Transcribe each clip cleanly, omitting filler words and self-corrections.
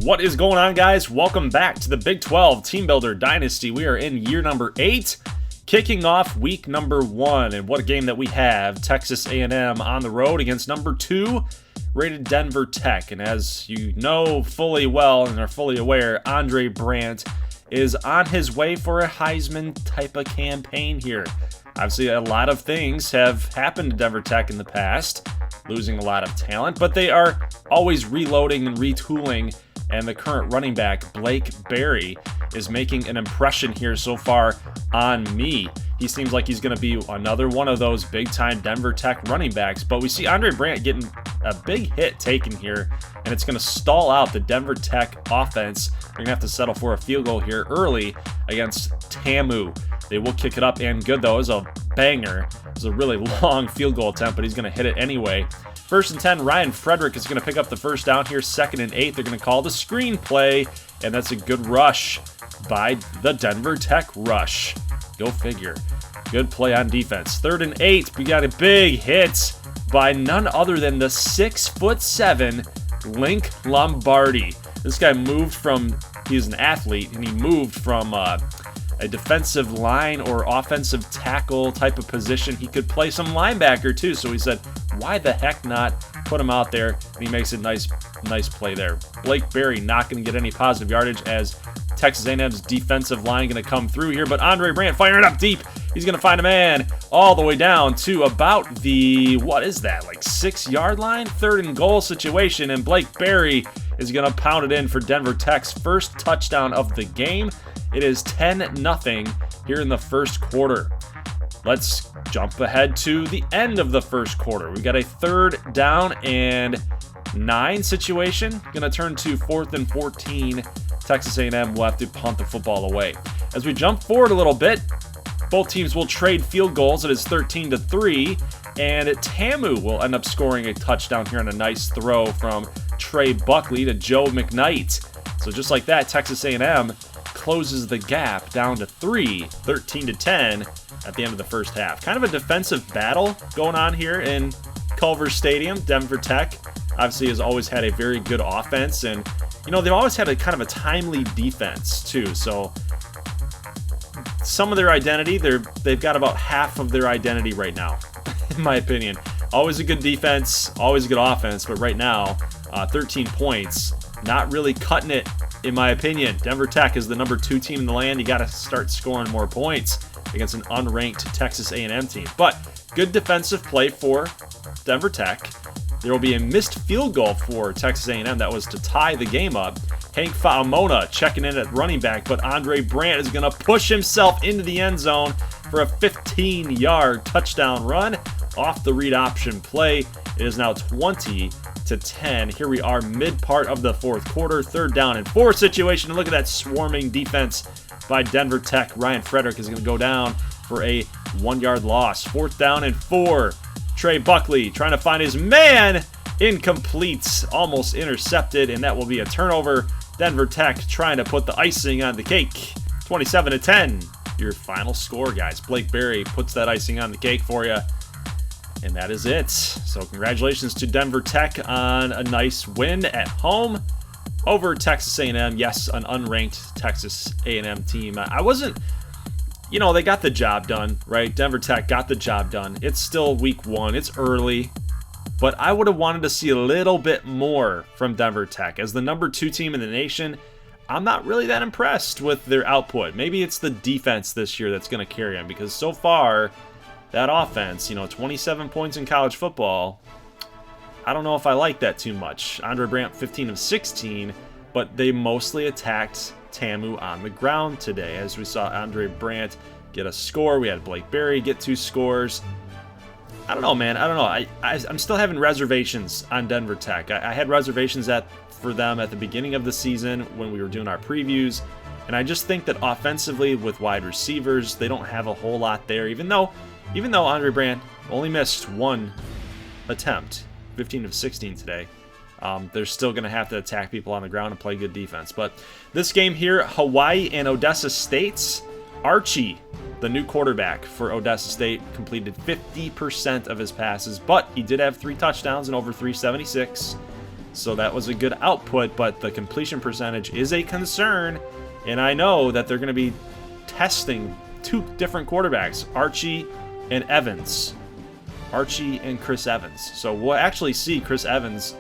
What is going on, guys? Welcome back to the Big 12 Team Builder Dynasty. We are in year number 8, kicking off week number 1. And what a game that we have. Texas A&M on the road against number 2 rated Denver Tech. And as you know fully well and are fully aware, Andre Brandt is on his way for a Heisman type of campaign here. Obviously, a lot of things have happened to Denver Tech in the past, losing a lot of talent, but they are always reloading and retooling. And the current running back, Blake Berry, is making an impression here so far on me. He seems like he's going to be another one of those big-time Denver Tech running backs. But we see Andre Brandt getting a big hit taken here, and it's going to stall out the Denver Tech offense. They're going to have to settle for a field goal here early against TAMU. They will kick it up, and good, though. It was a banger. It was a really long field goal attempt, but he's going to hit it anyway. 1st and 10, Ryan Frederick is going to pick up the first down here. 2nd and 8, they're going to call the screen play, and that's a good rush by the Denver Tech rush. Go figure. Good play on defense. 3rd and 8, we got a big hit by none other than the 6'7" Link Lombardi. This guy moved from, he's an athlete, and he moved from a defensive line or offensive tackle type of position. He could play some linebacker too, so he said, why the heck not put him out there? And he makes a nice play there. Blake Berry not going to get any positive yardage as Texas A&M's defensive line going to come through here, but Andre Brandt firing up deep. He's going to find a man all the way down to about the, what is that, like 6-yard line? 3rd and goal situation, and Blake Berry is going to pound it in for Denver Tech's first touchdown of the game. It is 10-0 here in the first quarter. Let's jump ahead to the end of the first quarter. We got a 3rd down and 9 situation. Going to turn to 4th and 14. Texas A&M will have to punt the football away. As we jump forward a little bit, both teams will trade field goals. It is 13-3, and TAMU will end up scoring a touchdown here on a nice throw from Trey Buckley to Joe McKnight. So just like that, Texas A&M closes the gap down to 3, 13-10 at the end of the first half. Kind of a defensive battle going on here in Culver Stadium. Denver Tech obviously has always had a very good offense, and you know, they've always had a kind of a timely defense too. So some of their identity, they've got about half of their identity right now, in my opinion. Always a good defense, always a good offense, but right now, 13 points, not really cutting it, in my opinion. Denver Tech is the number 2 team in the land. You got to start scoring more points against an unranked Texas A&M team. But good defensive play for Denver Tech. There will be a missed field goal for Texas A&M that was to tie the game up. Hank Faamona checking in at running back, but Andre Brandt is going to push himself into the end zone for a 15-yard touchdown run off the read option play. It is now 20-10. Here we are mid-part of the fourth quarter, 3rd down and 4 situation. And look at that swarming defense by Denver Tech. Ryan Frederick is going to go down for a 1-yard loss. 4th down and 4. Trey Buckley trying to find his man. Incomplete, almost intercepted, and that will be a turnover. Denver Tech trying to put the icing on the cake. 27-10. Your final score, guys. Blake Berry puts that icing on the cake for you. And that is it. So congratulations to Denver Tech on a nice win at home over Texas A&M. Yes, an unranked Texas A&M team. I wasn't, you know, they got the job done, right? Denver Tech got the job done. It's still week 1. It's early. But I would have wanted to see a little bit more from Denver Tech. As the number 2 team in the nation, I'm not really that impressed with their output. Maybe it's the defense this year that's going to carry them, because so far, that offense, you know, 27 points in college football, I don't know if I like that too much. Andre Brandt, 15 of 16, but they mostly attacked TAMU on the ground today. As we saw Andre Brandt get a score, we had Blake Berry get 2 scores. I don't know, man. I don't know. I'm still having reservations on Denver Tech. I had reservations for them at the beginning of the season when we were doing our previews, and I just think that offensively with wide receivers, they don't have a whole lot there, even though Andre Brandt only missed 1 attempt, 15 of 16 today. They're still going to have to attack people on the ground and play good defense. But this game here, Hawaii and Odessa State's Archie, the new quarterback for Odessa State, completed 50% of his passes, but he did have 3 touchdowns and over 376. so that was a good output, but the completion percentage is a concern, and I know that they're going to be testing two different quarterbacks, Archie and Evans. Archie and Chris Evans. So we'll actually see Chris Evans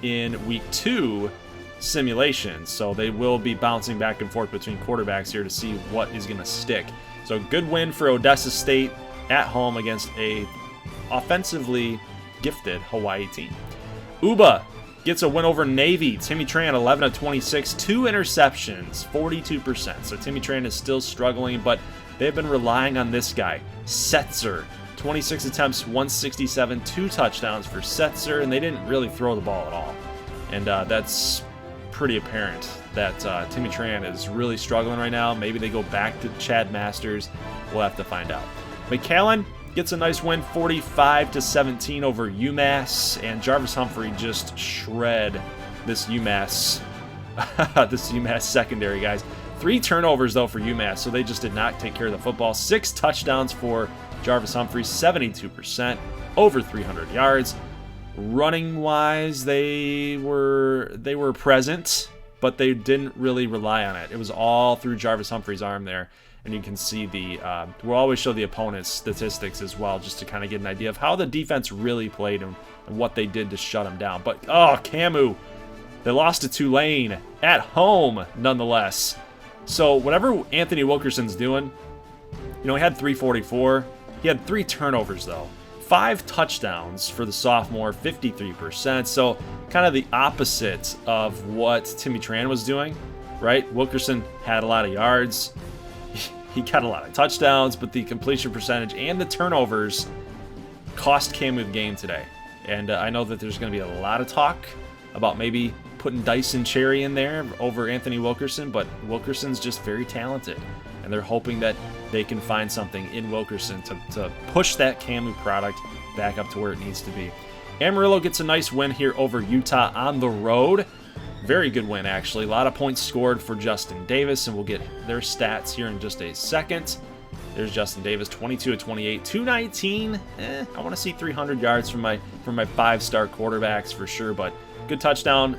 in week 2 simulation. So they will be bouncing back and forth between quarterbacks here to see what is going to stick. So good win for Odessa State at home against a offensively gifted Hawaii team. Uba gets a win over Navy. Timmy Tran, 11 of 26, 2 interceptions, 42%. So Timmy Tran is still struggling, but they've been relying on this guy, Setzer. 26 attempts, 167, 2 touchdowns for Setzer, and they didn't really throw the ball at all. And that's pretty apparent that Timmy Tran is really struggling right now. Maybe they go back to Chad Masters. We'll have to find out. McAllen gets a nice win, 45-17 over UMass, and Jarvis Humphrey just shred this UMass secondary, guys. 3 turnovers, though, for UMass, so they just did not take care of the football. 6 touchdowns for Jarvis Humphrey, 72%, over 300 yards. Running-wise, they were present, but they didn't really rely on it. It was all through Jarvis Humphrey's arm there, and you can see we'll always show the opponent's statistics as well, just to kind of get an idea of how the defense really played and what they did to shut them down. But, Camu, they lost to Tulane at home, nonetheless. So whatever Anthony Wilkerson's doing, he had 344. He had 3 turnovers, though. 5 touchdowns for the sophomore, 53%. So kind of the opposite of what Timmy Tran was doing, right? Wilkerson had a lot of yards. He got a lot of touchdowns, but the completion percentage and the turnovers cost Camu the game today. And I know that there's going to be a lot of talk about maybe putting Dyson Cherry in there over Anthony Wilkerson, but Wilkerson's just very talented. And they're hoping that they can find something in Wilkerson to push that Camu product back up to where it needs to be. Amarillo gets a nice win here over Utah on the road. Very good win, actually. A lot of points scored for Justin Davis, and we'll get their stats here in just a second. There's Justin Davis, 22 of 28, 219. I want to see 300 yards from my 5-star quarterbacks for sure, but good touchdown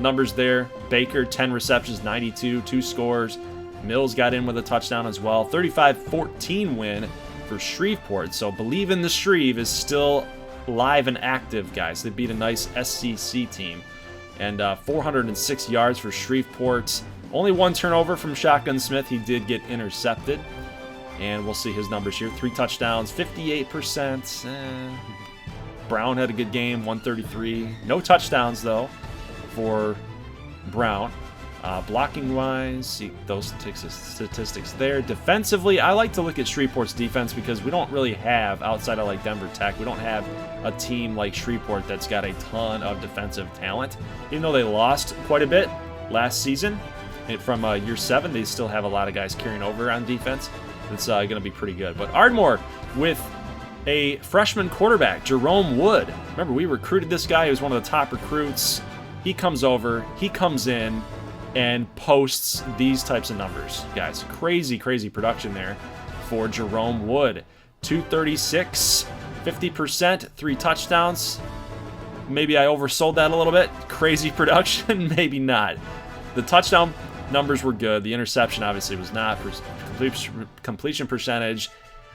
numbers there. Baker, 10 receptions, 92, 2 scores. Mills got in with a touchdown as well. 35-14 win for Shreveport. So Believe in the Shreve is still live and active, guys. They beat a nice SCC team. And 406 yards for Shreveport. Only 1 turnover from Shotgun Smith. He did get intercepted. And we'll see his numbers here. 3 touchdowns, 58%. Brown had a good game, 133. No touchdowns, though, for Brown. Blocking-wise, see those statistics there. Defensively, I like to look at Shreveport's defense because we don't really have, outside of like Denver Tech, we don't have a team like Shreveport that's got a ton of defensive talent. Even though they lost quite a bit last season from year 7, they still have a lot of guys carrying over on defense. It's going to be pretty good. But Ardmore with a freshman quarterback, Jerome Wood. Remember, we recruited this guy. He was one of the top recruits. He comes over. He comes in and posts these types of numbers, guys. Crazy, crazy production there for Jerome Wood. 236, 50%, 3 touchdowns. Maybe I oversold that a little bit. Crazy production, maybe not. The touchdown numbers were good. The interception obviously was not. Completion percentage,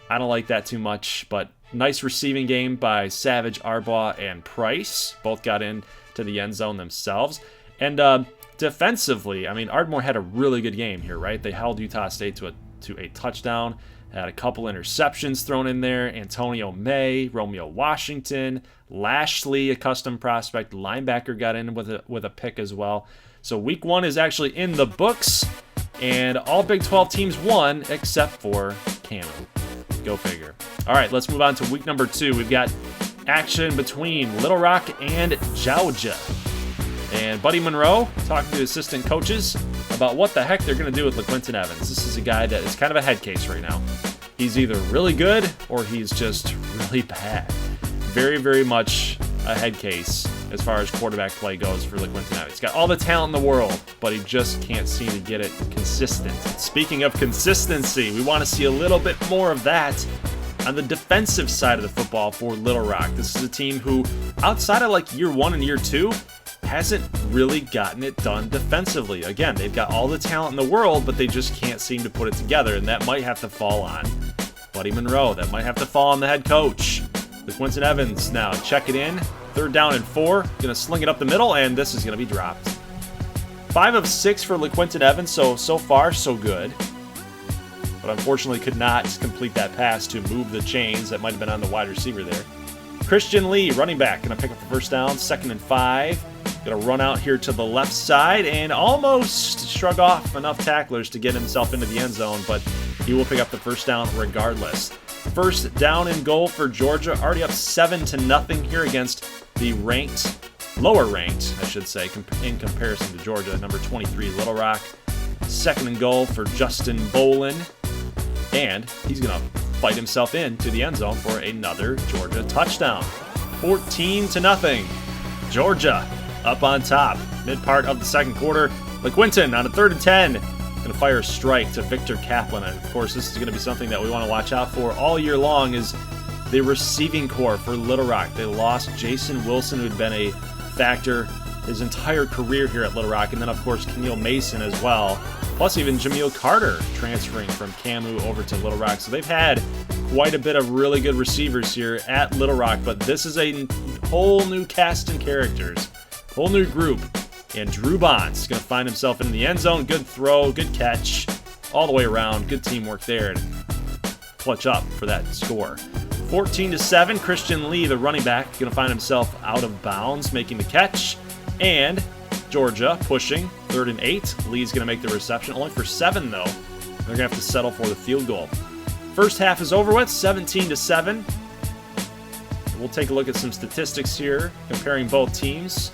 I don't like that too much, but nice receiving game by Savage, Arbaugh, and Price. Both got into the end zone themselves. And defensively, I mean, Ardmore had a really good game here, right? They held Utah State to a touchdown, had a couple interceptions thrown in there. Antonio May, Romeo Washington, Lashley, a custom prospect, linebacker, got in with a pick as well. So week 1 is actually in the books, and all Big 12 teams won except for Camu. Go figure. All right, let's move on to week number 2. We've got action between Little Rock and Georgia. And Buddy Monroe talking to assistant coaches about what the heck they're going to do with LaQuinton Evans. This is a guy that is kind of a head case right now. He's either really good or he's just really bad. Very, very much a head case as far as quarterback play goes for LaQuinton Evans. He's got all the talent in the world, but he just can't seem to get it consistent. Speaking of consistency, we want to see a little bit more of that on the defensive side of the football for Little Rock. This is a team who, outside of like year 1 and year 2, hasn't really gotten it done defensively. Again, they've got all the talent in the world, but they just can't seem to put it together, and that might have to fall on Buddy Monroe. That might have to fall on the head coach. LeQuinton Evans now check it in. 3rd down and 4. Going to sling it up the middle, and this is going to be dropped. 5 of 6 for LeQuinton Evans, so far, so good. But unfortunately could not complete that pass to move the chains. That might have been on the wide receiver there. Christian Lee, running back, going to pick up the first down. 2nd and 5. Going to run out here to the left side and almost shrug off enough tacklers to get himself into the end zone, but he will pick up the first down regardless. 1st down and goal for Georgia, already up 7-0 here against the lower ranked, I should say, in comparison to Georgia, number 23, Little Rock. 2nd and goal for Justin Bolin, and he's going to fight himself into the end zone for another Georgia touchdown. 14-0. Georgia up on top. Mid part of the 2nd quarter. LeQuinton on a 3rd and 10. Going to fire a strike to Victor Kaplan. And of course, this is going to be something that we want to watch out for all year long is the receiving core for Little Rock. They lost Jason Wilson, who had been a factor his entire career here at Little Rock. And then, of course, Keneal Mason as well. Plus even Jameel Carter transferring from CAMU over to Little Rock. So they've had quite a bit of really good receivers here at Little Rock. But this is a whole new cast and characters. Whole new group. And Drew Bonds going to find himself in the end zone. Good throw, good catch, all the way around. Good teamwork there to clutch up for that score. 14-7. Christian Lee, the running back, going to find himself out of bounds, making the catch. And Georgia pushing. 3rd and 8. Lee's going to make the reception. Only for 7, though. They're going to have to settle for the field goal. First half is over with. 17-7. We'll take a look at some statistics here, comparing both teams.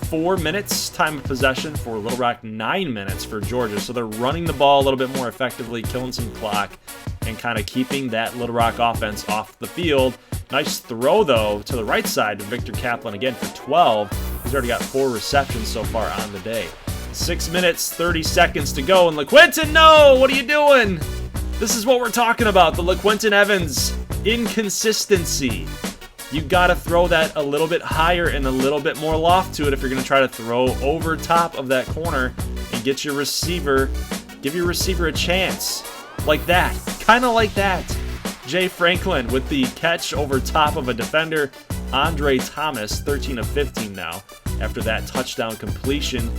4 minutes time of possession for Little Rock, 9 minutes for Georgia. So they're running the ball a little bit more effectively, killing some clock, and kind of keeping that Little Rock offense off the field. Nice throw, though, to the right side to Victor Kaplan again for 12. He's already got 4 receptions so far on the day. 6 minutes, 30 seconds to go. And LeQuinton, no! What are you doing? This is what we're talking about, the LeQuinton Evans inconsistency. You got to throw that a little bit higher and a little bit more loft to it if you're going to try to throw over top of that corner and get your receiver, give your receiver a chance. Like that. Kind of like that. Jay Franklin with the catch over top of a defender. Andre Thomas, 13 of 15 now, after that touchdown completion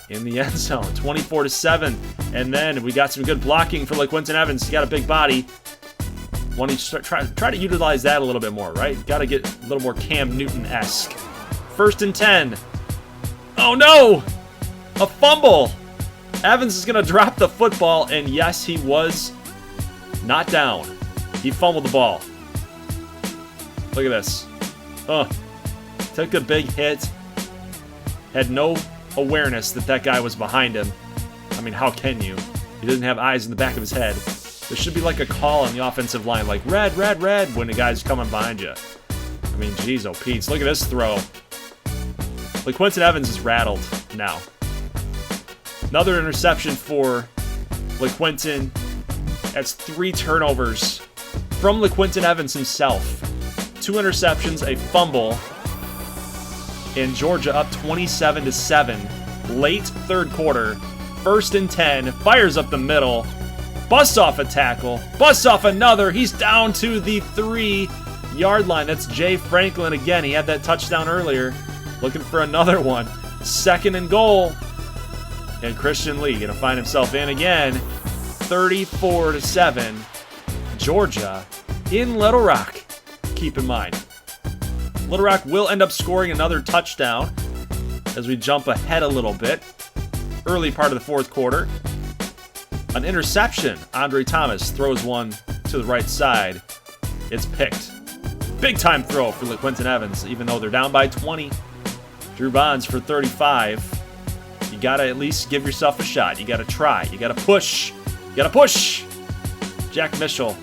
in the end zone. 24-7. And then we got some good blocking for LeQuinton Evans. He got a big body. Want to try to utilize that a little bit more, right? Got to get a little more Cam Newton-esque. 1st and 10. Oh no! A fumble! Evans is going to drop the football, and yes, he was not down. He fumbled the ball. Look at this. Took a big hit. Had no awareness that guy was behind him. I mean, how can you? He doesn't have eyes in the back of his head. There should be like a call on the offensive line, like red, red, red, when the guy's coming behind you. I mean, geez, oh, Pete, look at this throw. LeQuinton Evans is rattled now. Another interception for LeQuinton. That's 3 turnovers from LeQuinton Evans himself. 2 interceptions, a fumble, and Georgia up 27-7. Late 3rd quarter, 1st and 10, fires up the middle. Busts off a tackle. Busts off another. He's down to the 3-yard line. That's Jay Franklin again. He had that touchdown earlier. Looking for another one. 2nd and goal. And Christian Lee going to find himself in again. 34-7. Georgia in Little Rock. Keep in mind, Little Rock will end up scoring another touchdown as we jump ahead a little bit. Early part of the 4th quarter. An interception. Andre Thomas throws one to the right side. It's picked. Big time throw for LeQuinton Evans, even though they're down by 20. Drew Bonds for 35. You got to at least give yourself a shot. You got to try. You got to push. You got to push. Jack Mitchell.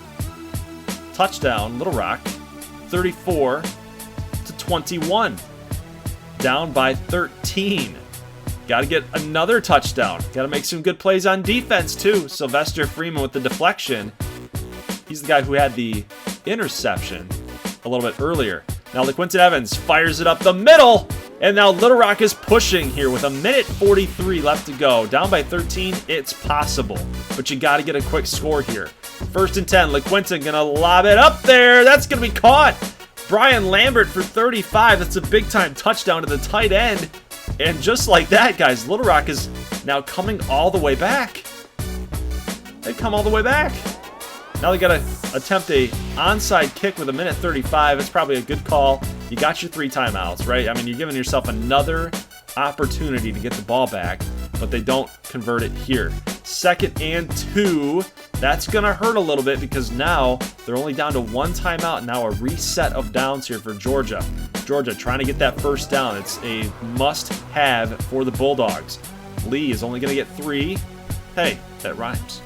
Touchdown, Little Rock. 34-21. Down by 13. Got to get another touchdown. Got to make some good plays on defense, too. Sylvester Freeman with the deflection. He's the guy who had the interception a little bit earlier. Now LaQuinton Evans fires it up the middle, and now Little Rock is pushing here with 1:43 left to go. Down by 13, it's possible, but you got to get a quick score here. 1st and 10, LaQuinton gonna lob it up there. That's gonna be caught. Brian Lambert for 35. That's a big-time touchdown to the tight end. And just like that, guys, Little Rock is now coming all the way back. They've come all the way back. Now they got to attempt a onside kick with 1:35. It's probably a good call. You got your 3 timeouts, right? I mean, you're giving yourself another opportunity to get the ball back, but they don't convert it here. 2nd and 2. That's going to hurt a little bit because now they're only down to 1 timeout. Now a reset of downs here for Georgia. Georgia trying to get that 1st down. It's a must-have for the Bulldogs. Lee is only going to get 3. Hey, that rhymes.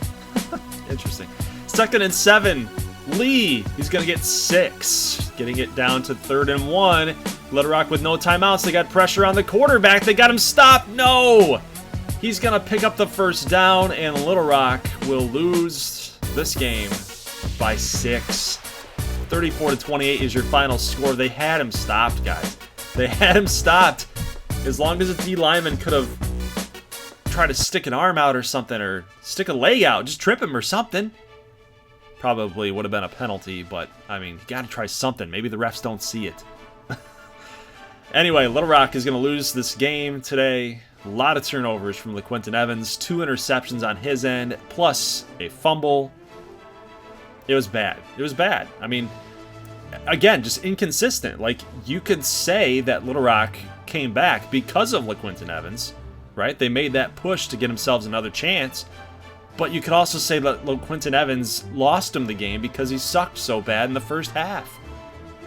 Interesting. 2nd and 7. Lee, he's going to get 6. Getting it down to 3rd and 1. Little Rock with no timeouts. They got pressure on the quarterback. They got him stopped. No! He's going to pick up the 1st down, and Little Rock will lose this game by 6. 34-28 is your final score. They had him stopped, guys. They had him stopped. As long as a D lineman could have tried to stick an arm out or something, or stick a leg out, just trip him or something. Probably would have been a penalty, but, I mean, you got to try something. Maybe the refs don't see it. Anyway, Little Rock is going to lose this game today. A lot of turnovers from LaQuinton Evans. 2 interceptions on his end, plus a fumble. It was bad. It was bad. I mean, again, just inconsistent. Like, you could say that Little Rock came back because of LaQuinton Evans, right? They made that push to get themselves another chance. But you could also say that LaQuinton Evans lost him the game because he sucked so bad in the first half.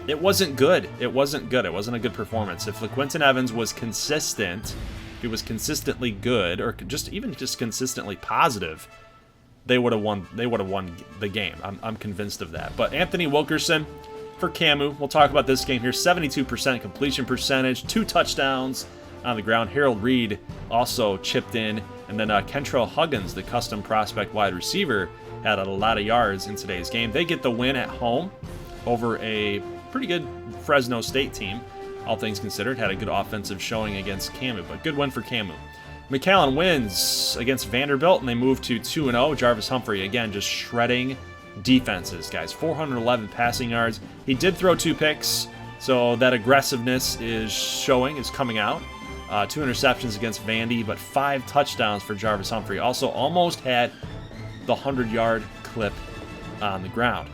It wasn't good. It wasn't good. It wasn't a good performance. If LaQuinton Evans was consistent, if he was consistently good, or just consistently positive, they would have won. They would have won the game. I'm convinced of that. But Anthony Wilkerson for Camu. We'll talk about this game here. 72% completion percentage, 2 touchdowns on the ground. Harold Reed also chipped in. And then Kentrell Huggins, the custom prospect wide receiver, had a lot of yards in today's game. They get the win at home over a pretty good Fresno State team, all things considered. Had a good offensive showing against Camu, but good win for Camu. McAllen wins against Vanderbilt, and they move to 2-0. Jarvis Humphrey, again, just shredding defenses, guys. 411 passing yards. He did throw 2 picks, so that aggressiveness is showing, is coming out. 2 interceptions against Vandy, but 5 touchdowns for Jarvis Humphrey. Also almost had the 100-yard clip on the ground.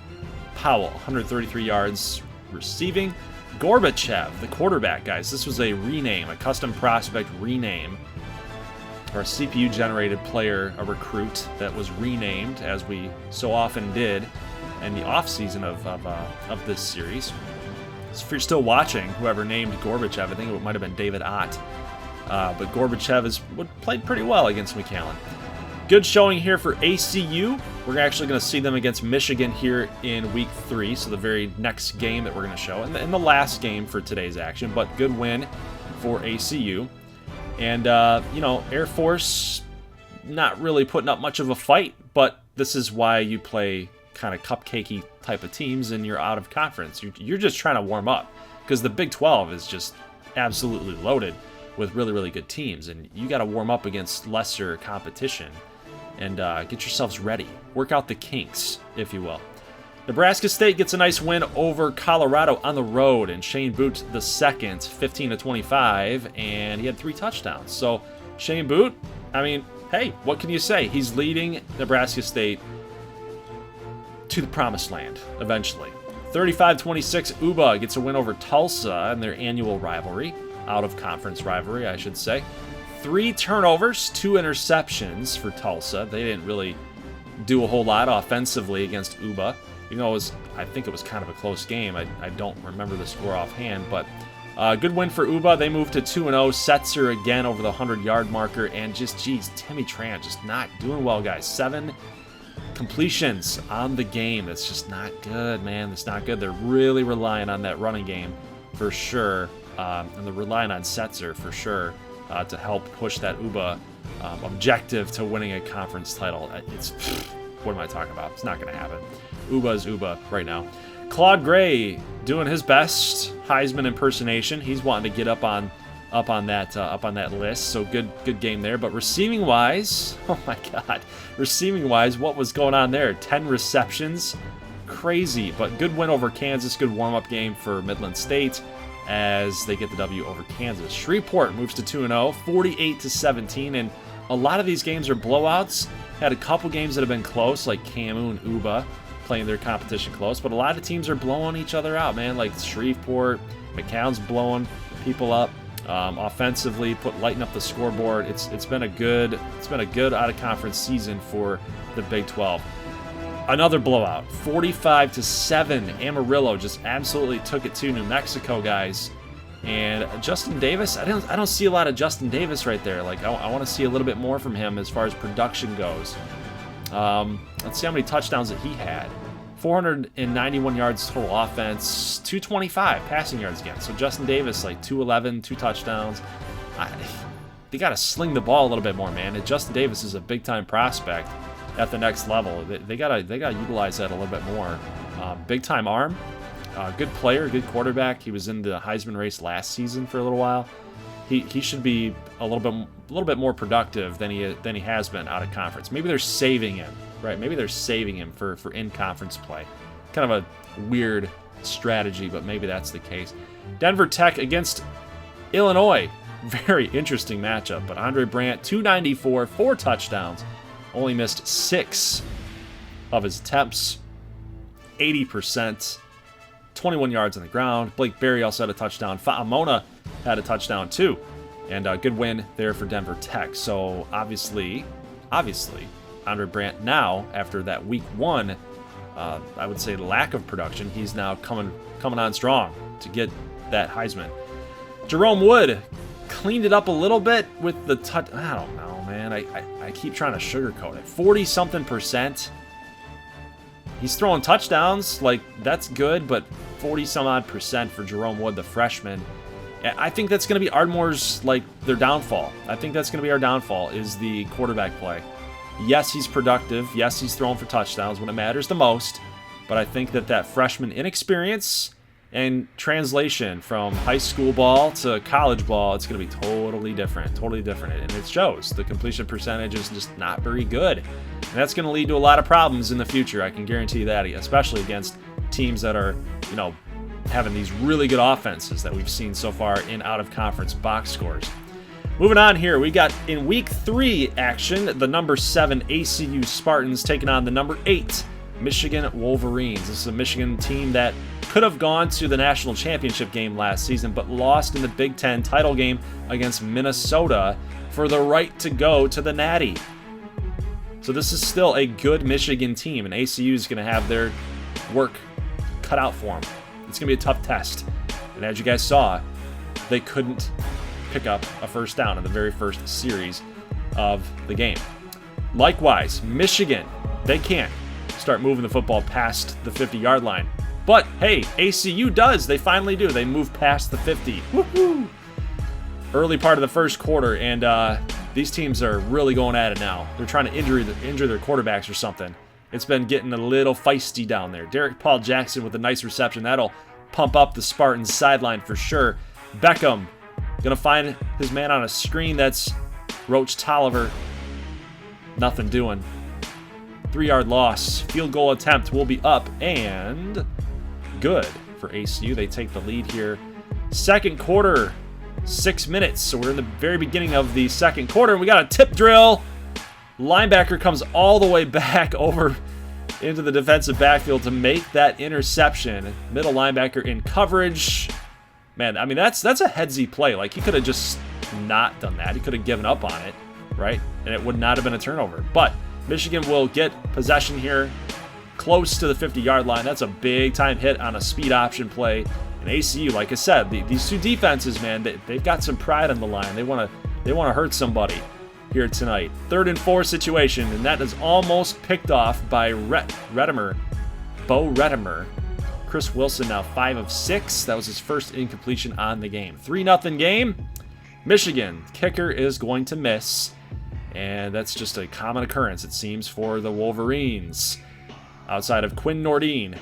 Powell, 133 yards receiving. Gorbachev, the quarterback, guys. This was a rename, a custom prospect rename, or a CPU-generated player, a recruit that was renamed, as we so often did in the offseason of this series. So if you're still watching, whoever named Gorbachev, I think it might have been David Ott. But Gorbachev has played pretty well against McAllen. Good showing here for ACU. We're actually going to see them against Michigan here in Week 3, so the very next game that we're going to show, and the last game for today's action, but good win for ACU. And, you know, Air Force, not really putting up much of a fight, but this is why you play kind of cupcakey type of teams and you're out of conference. You're just trying to warm up, because the Big 12 is just absolutely loaded with really, really good teams, and you got to warm up against lesser competition and get yourselves ready. Work out the kinks, if you will. Nebraska State gets a nice win over Colorado on the road, and Shane Boot the second, 15-25, and he had 3 touchdowns. So Shane Boot, I mean, hey, what can you say? He's leading Nebraska State to the promised land eventually. 35-26, Uba gets a win over Tulsa in their annual rivalry. Out-of-conference rivalry, I should say. 3 turnovers, 2 interceptions for Tulsa. They didn't really do a whole lot offensively against Uba. You know, I think it was kind of a close game. I don't remember the score offhand, but good win for Uba. They moved to 2-0. Setzer again over the 100-yard marker, and just, geez, Timmy Tran just not doing well, guys. 7 completions on the game. That's just not good, man. That's not good. They're really relying on that running game for sure. And they're relying on Setzer for sure to help push that Uba objective to winning a conference title. What am I talking about? It's not going to happen. Uba is Uba right now. Claude Gray doing his best Heisman impersonation. He's wanting to get up on that list. So good game there. But receiving wise, oh my God, receiving wise, what was going on there? 10 receptions, crazy. But good win over Kansas. Good warm up game for Midland State as they get the W over Kansas. Shreveport moves to 2-0, 48-17, and a lot of these games are blowouts. Had a couple games that have been close, like Camu and Uba playing their competition close, but a lot of teams are blowing each other out, man. Like Shreveport, McCown's blowing people up. Offensively, lighten up the scoreboard. It's been a good out of conference season for the Big 12. Another blowout, 45-7. Amarillo just absolutely took it to New Mexico, guys. And Justin Davis, I don't see a lot of Justin Davis right there. Like I want to see a little bit more from him as far as production goes. Let's see how many touchdowns that he had. 491 yards total offense, 225 passing yards again. So Justin Davis, like 211, 2 touchdowns. They got to sling the ball a little bit more, man. And Justin Davis is a big-time prospect at the next level. They gotta utilize that a little bit more. Big-time arm, good player, good quarterback. He was in the Heisman race last season for a little while. He should be a little bit more productive than he has been out of conference. Maybe they're saving him, right? Maybe they're saving him for in-conference play. Kind of a weird strategy, but maybe that's the case. Denver Tech against Illinois. Very interesting matchup, but Andre Brandt, 294, 4 touchdowns. Only missed 6 of his attempts, 80%, 21 yards on the ground. Blake Berry also had a touchdown. Fa'amona had a touchdown too. And a good win there for Denver Tech. So obviously, Andre Brandt now, after that week 1, I would say lack of production, he's now coming on strong to get that Heisman. Jerome Wood cleaned it up a little bit with the touch. I don't know, man. I keep trying to sugarcoat it. 40-something%. He's throwing touchdowns. Like, that's good, but 40-some-odd% for Jerome Wood, the freshman. I think that's going to be Ardmore's, like, their downfall. I think that's going to be our downfall, is the quarterback play. Yes, he's productive. Yes, he's throwing for touchdowns when it matters the most. But I think that freshman inexperience and translation from high school ball to college ball, it's going to be totally different. And it shows. The completion percentage is just not very good. And that's going to lead to a lot of problems in the future. I can guarantee you that, especially against teams that are, having these really good offenses that we've seen so far in out-of-conference box scores. Moving on here, we got in Week 3 action, the number 7 ACU Spartans taking on the number 8 Michigan Wolverines. This is a Michigan team that could have gone to the national championship game last season, but lost in the Big Ten title game against Minnesota for the right to go to the Natty. So this is still a good Michigan team, and ACU is going to have their work cut out for them. It's going to be a tough test. And as you guys saw, they couldn't pick up a first down in the very first series of the game. Likewise, Michigan, they can't start moving the football past the 50-yard line. But, hey, ACU does. They finally do. They move past the 50. Woohoo! Early part of the first quarter, and these teams are really going at it now. They're trying to injure their quarterbacks or something. It's been getting a little feisty down there. Derek Paul Jackson with a nice reception. That'll pump up the Spartans sideline for sure. Beckham going to find his man on a screen. That's Roach Tolliver. Nothing doing. 3-yard loss. Field goal attempt will be up and good for ACU. They take the lead here. Second quarter, 6 minutes. So we're in the very beginning of the second quarter, and we got a tip drill. Linebacker comes all the way back over into the defensive backfield to make that interception. Middle linebacker in coverage. Man, I mean, that's a headsy play. Like, he could have just not done that. He could have given up on it, right? And it would not have been a turnover. But Michigan will get possession here close to the 50-yard line. That's a big-time hit on a speed option play. And ACU, like I said, these two defenses, man, they've got some pride on the line. They want to hurt somebody here tonight. 3rd and 4 situation, and that is almost picked off by Bo Retimer. Chris Wilson now 5 of 6. That was his first incompletion on the game. 3-0 game. Michigan kicker is going to miss, and that's just a common occurrence, it seems, for the Wolverines. Outside of Quinn Nordine,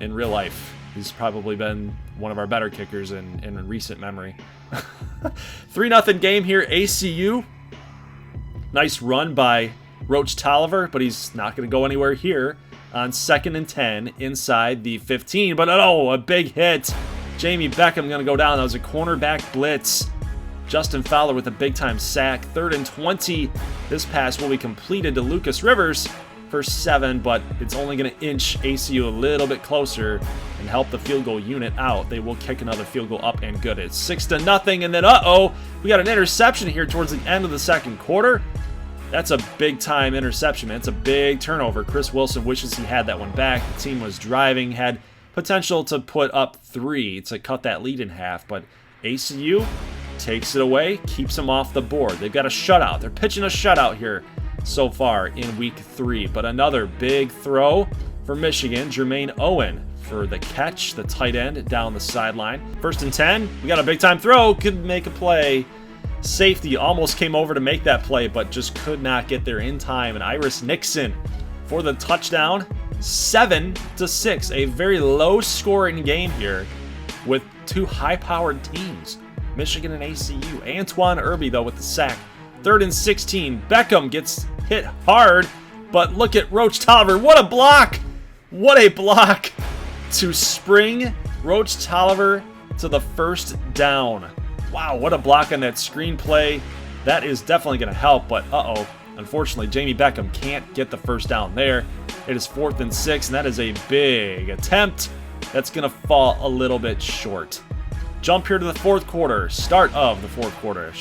in real life. He's probably been one of our better kickers in recent memory. 3-0 game here, ACU. Nice run by Roach Tolliver, but he's not going to go anywhere here on 2nd and 10 inside the 15. But oh, a big hit. Jamie Beckham going to go down. That was a cornerback blitz. Justin Fowler with a big-time sack. 3rd and 20. This pass will be completed to Lucas Rivers for 7, but it's only going to inch ACU a little bit closer and help the field goal unit out. They will kick another field goal up and good. It's 6-0, and then we got an interception here towards the end of the second quarter. That's a big-time interception, man. It's a big turnover. Chris Wilson wishes he had that one back. The team was driving, had potential to put up 3 to cut that lead in half, but ACU takes it away, keeps them off the board. They've got a shutout. They're pitching a shutout here so far in week 3, but another big throw for Michigan. Jermaine Owen for the catch, the tight end down the sideline. 1st and 10. We got a big-time throw. Could make a play. Safety almost came over to make that play, but just could not get there in time. And Iris Nixon for the touchdown. 7-6. A very low-scoring game here with 2 high-powered teams, Michigan and ACU. Antoine Irby, though, with the sack. 3rd and 16. Beckham gets hit hard, but look at Roach Tolliver. What a block! What a block to spring Roach Tolliver to the 1st down. Wow, what a block on that screenplay. That is definitely going to help, but unfortunately, Jamie Beckham can't get the 1st down there. It is 4th and 6, and that is a big attempt. That's going to fall a little bit short. Jump here to the 4th quarter. Start of the 4th quarter,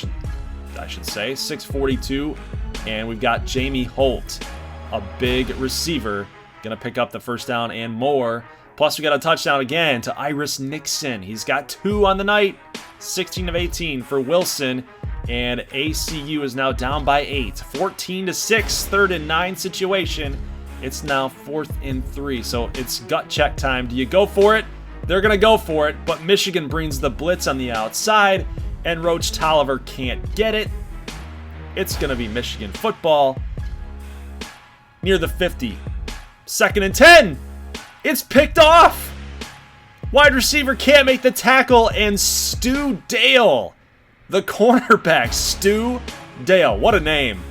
I should say. 6:42, and we've got Jamie Holt, a big receiver, going to pick up the 1st down and more. Plus, we got a touchdown again to Iris Nixon. He's got 2 on the night. 16 of 18 for Wilson, and ACU is now down by 8. 14-6, 3rd and 9 situation. It's now 4th and 3, so it's gut check time. Do you go for it? They're going to go for it, but Michigan brings the blitz on the outside, and Roach Tolliver can't get it. It's going to be Michigan football near the 50. 2nd and 10. It's picked off. Wide receiver can't make the tackle, and Stu Dale, the cornerback, Stu Dale. What a name.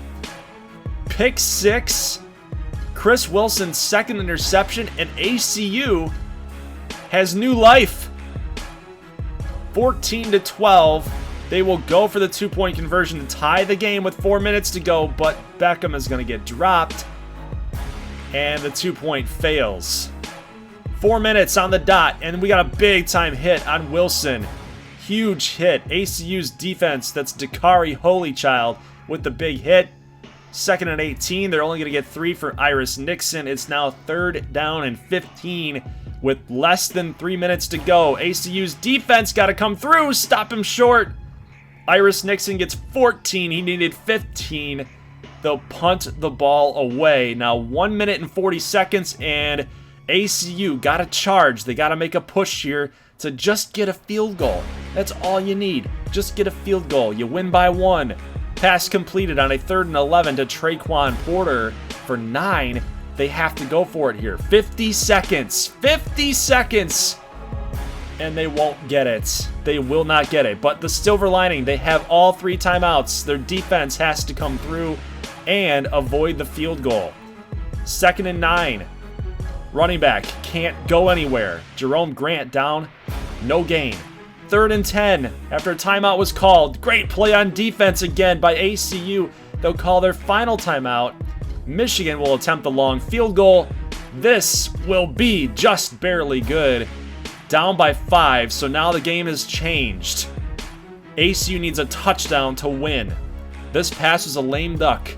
Pick 6. Chris Wilson's 2nd interception, and ACU has new life. 14-12. They will go for the 2-point conversion to tie the game with 4 minutes to go, but Beckham is going to get dropped, and the 2-point fails. 4 minutes on the dot, and we got a big-time hit on Wilson. Huge hit. ACU's defense, that's Dakari Holychild with the big hit. 2nd and 18. They're only going to get 3 for Iris Nixon. It's now 3rd down and 15 with less than 3 minutes to go. ACU's defense got to come through, stop him short. Iris Nixon gets 14. He needed 15. They'll punt the ball away. Now 1 minute and 40 seconds, and ACU got to charge. They got to make a push here to just get a field goal. That's all you need. Just get a field goal. You win by 1. Pass completed on a 3rd and 11 to Traquan Porter for 9. They have to go for it here. 50 seconds. 50 seconds. And they won't get it. They will not get it. But the silver lining, they have all 3 timeouts. Their defense has to come through and avoid the field goal. 2nd and 9. Running back can't go anywhere. Jerome Grant down. No gain. 3rd and 10 after a timeout was called. Great play on defense again by ACU. They'll call their final timeout. Michigan will attempt the long field goal. This will be just barely good. Down by 5, so now the game has changed. ACU needs a touchdown to win. This pass was a lame duck.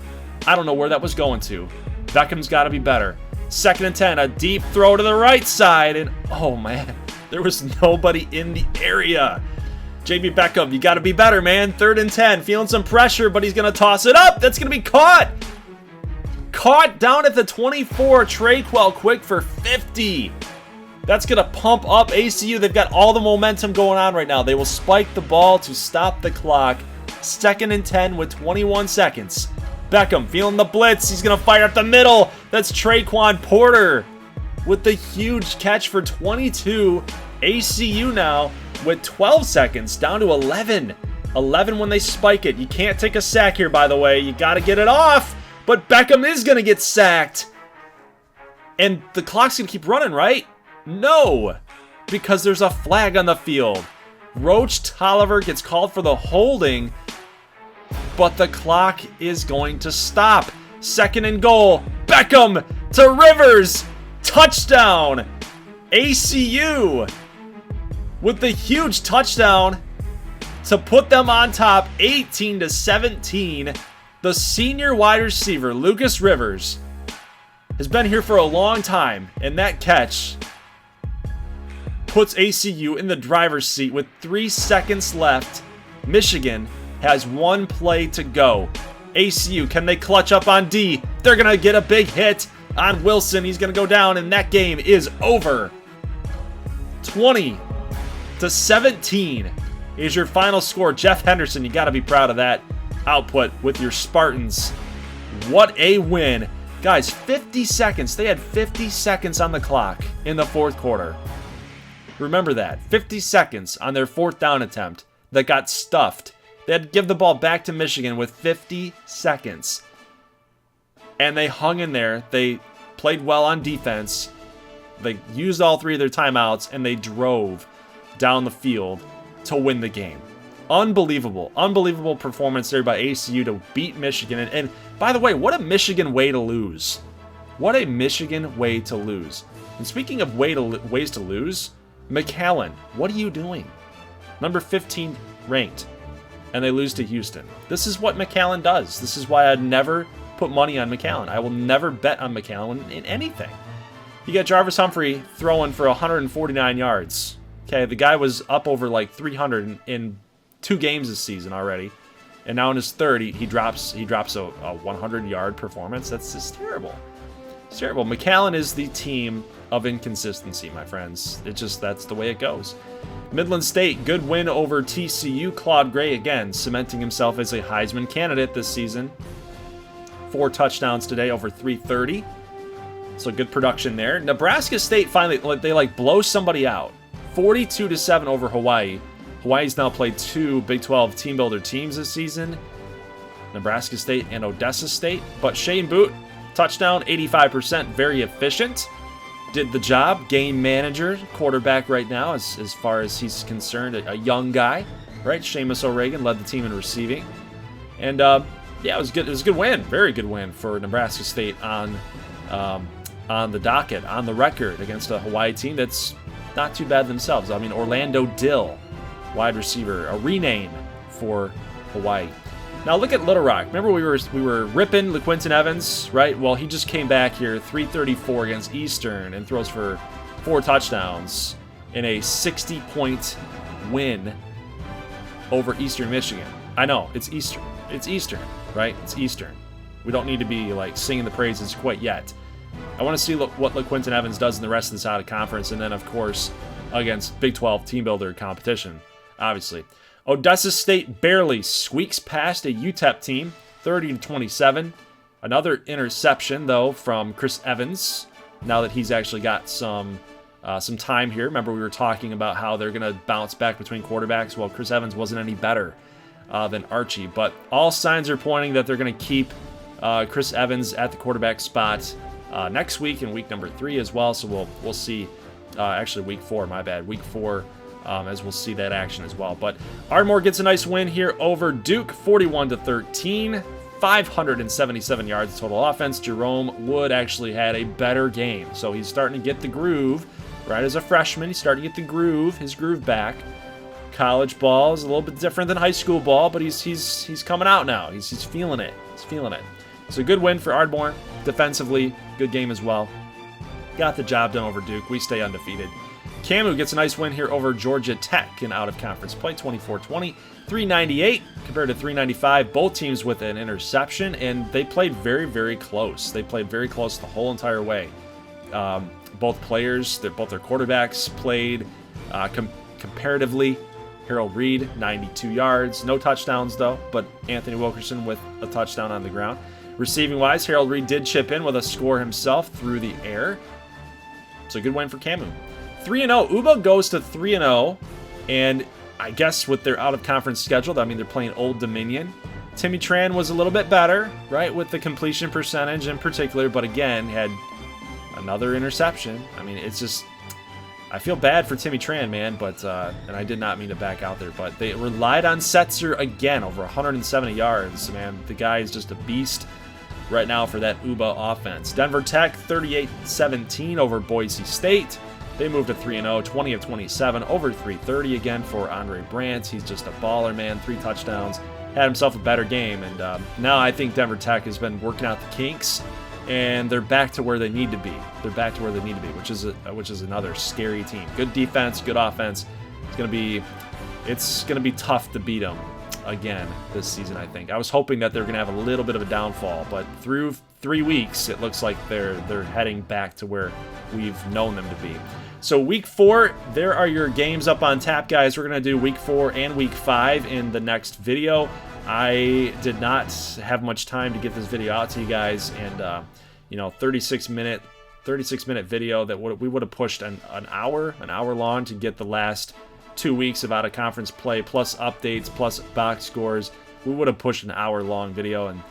I don't know where that was going to. Beckham's got to be better. 2nd and 10, a deep throw to the right side, and oh man, there was nobody in the area. JB Beckham, you got to be better, man. 3rd and 10, feeling some pressure, but he's going to toss it up. That's going to be caught. Caught down at the 24. Traquel Quick for 50. That's going to pump up ACU. They've got all the momentum going on right now. They will spike the ball to stop the clock. 2nd and 10 with 21 seconds. Beckham feeling the blitz. He's going to fire up the middle. That's Traquan Porter. with the huge catch for 22. ACU now with 12 seconds, down to 11. 11 when they spike it. You can't take a sack here, by the way. You got to get it off. But Beckham is going to get sacked. And the clock's going to keep running, right? No, because there's a flag on the field. Roach Tolliver gets called for the holding, but the clock is going to stop. 2nd and goal. Beckham to Rivers. Touchdown. ACU with the huge touchdown to put them on top 18-17. The senior wide receiver, Lucas Rivers, has been here for a long time, and that catch puts ACU in the driver's seat with 3 seconds left. Michigan has 1 play to go. ACU, can they clutch up on D? They're going to get a big hit on Wilson. He's going to go down, and that game is over. 20-17 is your final score. Jeff Henderson, you got to be proud of that output with your Spartans. What a win. Guys, 50 seconds. They had 50 seconds on the clock in the 4th quarter. Remember that. 50 seconds on their 4th down attempt that got stuffed. They had to give the ball back to Michigan with 50 seconds. And they hung in there. They played well on defense. They used all 3 of their timeouts, and they drove down the field to win the game. Unbelievable. Unbelievable performance there by ACU to beat Michigan. And by the way, what a Michigan way to lose. What a Michigan way to lose. And speaking of ways to lose, McAllen, what are you doing? Number 15 ranked. And they lose to Houston. This is what McAllen does. This is why I'd never put money on McAllen. I will never bet on McAllen in anything. You got Jarvis Humphrey throwing for 149 yards. Okay, the guy was up over like 300 in 2 games this season already. And now in his 3rd, he drops a 100-yard performance. That's just terrible. It's terrible. McAllen is the team of inconsistency, my friends. That's the way it goes. Midland State, good win over TCU. Claude Gray, again, cementing himself as a Heisman candidate this season. 4 touchdowns today, over 330. So good production there. Nebraska State finally, they blow somebody out. 42-7 over Hawaii. Hawaii's now played 2 Big 12 team builder teams this season. Nebraska State and Odessa State. But Shane Boot, touchdown, 85%, very efficient. Did the job. Game manager, quarterback right now, as far as he's concerned. A young guy, right? Seamus O'Regan led the team in receiving. And, yeah, it was good. It was a good win. Very good win for Nebraska State on the docket, on the record against a Hawaii team that's not too bad themselves. I mean, Orlando Dill, wide receiver, a rename for Hawaii. Now look at Little Rock. Remember we were ripping LeQuinton Evans, right? Well, he just came back here, 334 against Eastern, and throws for 4 touchdowns in a 60-point win over Eastern Michigan. I know, it's Eastern. It's Eastern, right? It's Eastern. We don't need to be singing the praises quite yet. I want to see what LeQuinton Evans does in the rest of this out of conference, and then, of course, against Big 12 team builder competition, obviously. Odessa State barely squeaks past a UTEP team, 30-27. Another interception, though, from Chris Evans, now that he's actually got some time here. Remember, we were talking about how they're going to bounce back between quarterbacks. Well, Chris Evans wasn't any better than Archie, but all signs are pointing that they're going to keep Chris Evans at the quarterback spot next week, in week number 3 as well. So we'll see. Actually, week 4, my bad. Week 4, as we'll see that action as well. But Ardmore gets a nice win here over Duke, 41-13, 577 yards of total offense. Jerome Wood actually had a better game, so he's starting to get the groove. Right as a freshman, he's starting to get his groove back. College ball is a little bit different than high school ball, but he's coming out now. He's feeling it. He's feeling it. So good win for Ardmore. Defensively, good game as well. Got the job done over Duke. We stay undefeated. Camu gets a nice win here over Georgia Tech in out-of-conference play, 24-20, 398 compared to 395. Both teams with an interception, and they played very, very close. They played very close the whole entire way. Both players, both their quarterbacks played comparatively. Harold Reed, 92 yards. No touchdowns, though, but Anthony Wilkerson with a touchdown on the ground. Receiving-wise, Harold Reed did chip in with a score himself through the air. So good win for Camu. 3-0. Uba goes to 3-0. And I guess with their out-of-conference schedule, I mean, they're playing Old Dominion. Timmy Tran was a little bit better, right, with the completion percentage in particular, but again, had another interception. I mean, it's just, I feel bad for Timmy Tran, man, but, and I did not mean to back out there, but they relied on Setzer again, over 170 yards, man. The guy is just a beast right now for that Uba offense. Denver Tech, 38-17 over Boise State. They moved to 3-0, 20 of 27, over 330 again for Andre Brandt. He's just a baller, man. 3 touchdowns. Had himself a better game, and now I think Denver Tech has been working out the kinks, and they're back to where they need to be. They're back to where they need to be, which is another scary team. Good defense, good offense. It's gonna be tough to beat them again this season, I think. I was hoping that they're gonna have a little bit of a downfall, but through 3 weeks, it looks like they're heading back to where we've known them to be. So week 4, there are your games up on tap, guys. We're going to do week 4 and week 5 in the next video. I did not have much time to get this video out to you guys, and 36 minute video that we would have pushed an hour long to get the last 2 weeks of out-of-conference play, plus updates, plus box scores. We would have pushed an hour-long video, and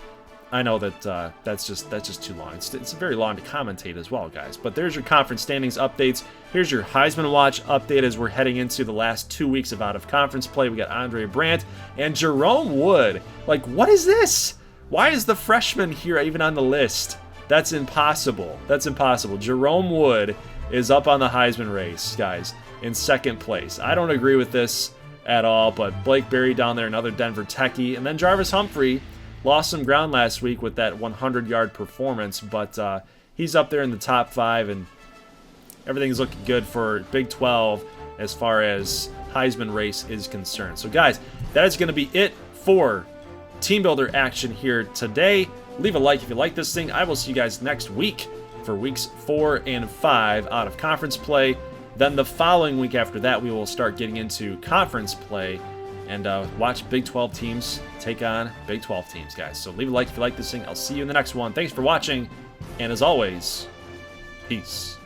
I know that that's just too long. It's very long to commentate as well, guys. But there's your conference standings updates. Here's your Heisman Watch update as we're heading into the last 2 weeks of out-of-conference play. We got Andre Brandt and Jerome Wood. Like, what is this? Why is the freshman here even on the list? That's impossible. That's impossible. Jerome Wood is up on the Heisman race, guys, in 2nd place. I don't agree with this at all, but Blake Berry down there, another Denver Techie, and then Jarvis Humphrey lost some ground last week with that 100-yard performance, but he's up there in the top 5, and everything's looking good for Big 12 as far as Heisman race is concerned. So, guys, that is going to be it for Team Builder action here today. Leave a like if you like this thing. I will see you guys next week for weeks 4 and 5 out of conference play. Then the following week after that, we will start getting into conference play and watch Big 12 teams take on Big 12 teams, guys. So leave a like if you like this thing. I'll see you in the next one. Thanks for watching, and as always, peace.